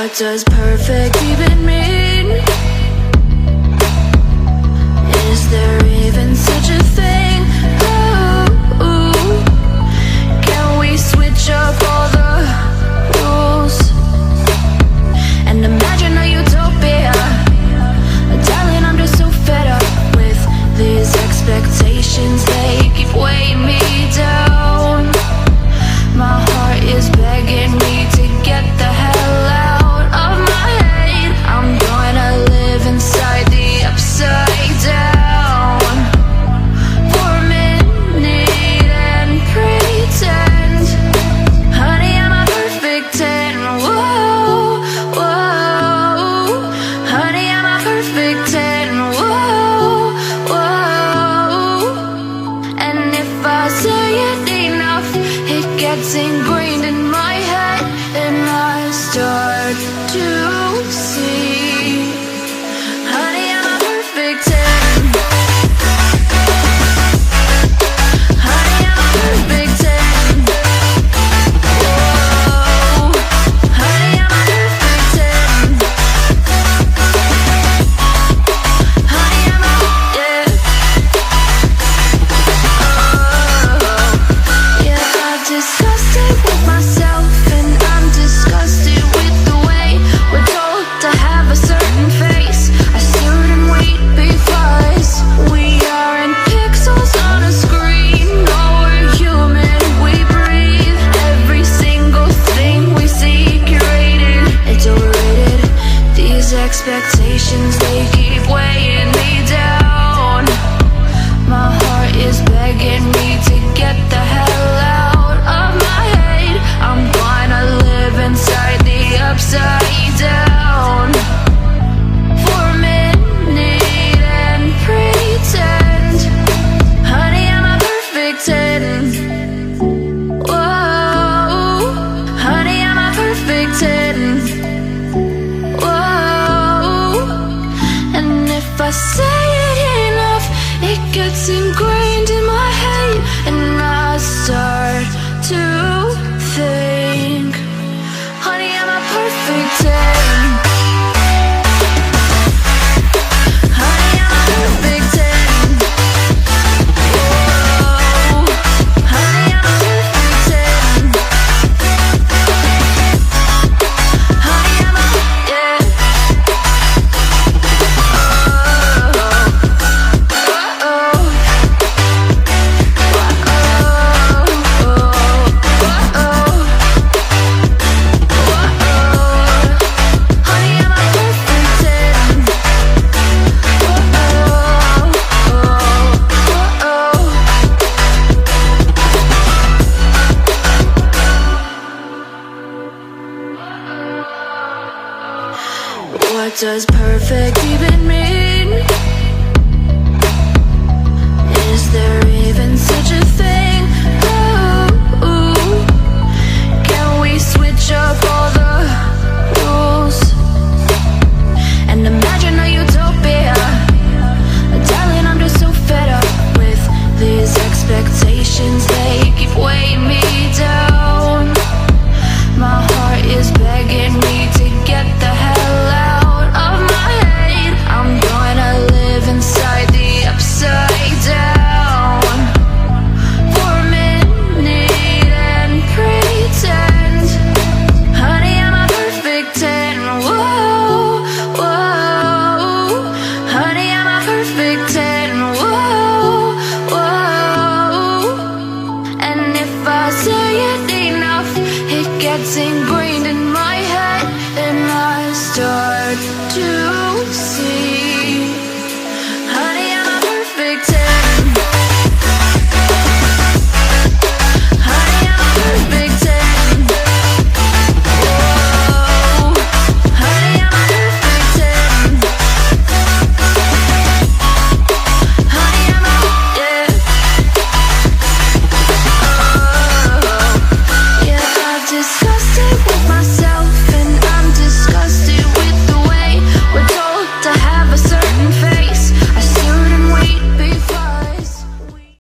What does perfect even mean? Is there even such a thing? Ooh, can we switch up all the rules and imagine a utopia? Darling, I'm just so fed up with these expectations. They keep weighing me down. My heart is begging me to get the hell out of my head. I'm gonna live inside the upside down for a minute and pretend, honey, I'm a perfect 10. Whoa, whoa, honey, I'm a perfect 10. Whoa, whoa, and if I say it enough, it gets ingrained in my head, and I start to see, honey, I'm a perfect 10. Honey, I'm a perfect 10. Whoa, honey, I'm a perfect 10. Honey, I'm a, yeah. Oh, yeah, I've discussed it with myself, and I'm disgusted with the way we're told to have a certain face, a certain weight, because we aren't pixels on a screen. No, we're human, we breathe. Every single thing we see curated, it's overrated. These expectations, they keep weighing me down. My heart is begging me to get the hell out of my head. I'm gonna live inside the upside down for a minute and pretend, honey, I'm a perfect 10. Whoa, honey, I'm a perfect 10. Whoa, and if I say it enough, it gets ingrained in my head, and I start to think, honey, I'm a perfect 10. Honey, I'm a perfect 10. Whoa, honey, I'm a perfect 10. Honey, I'm a, yeah. What does perfect even mean?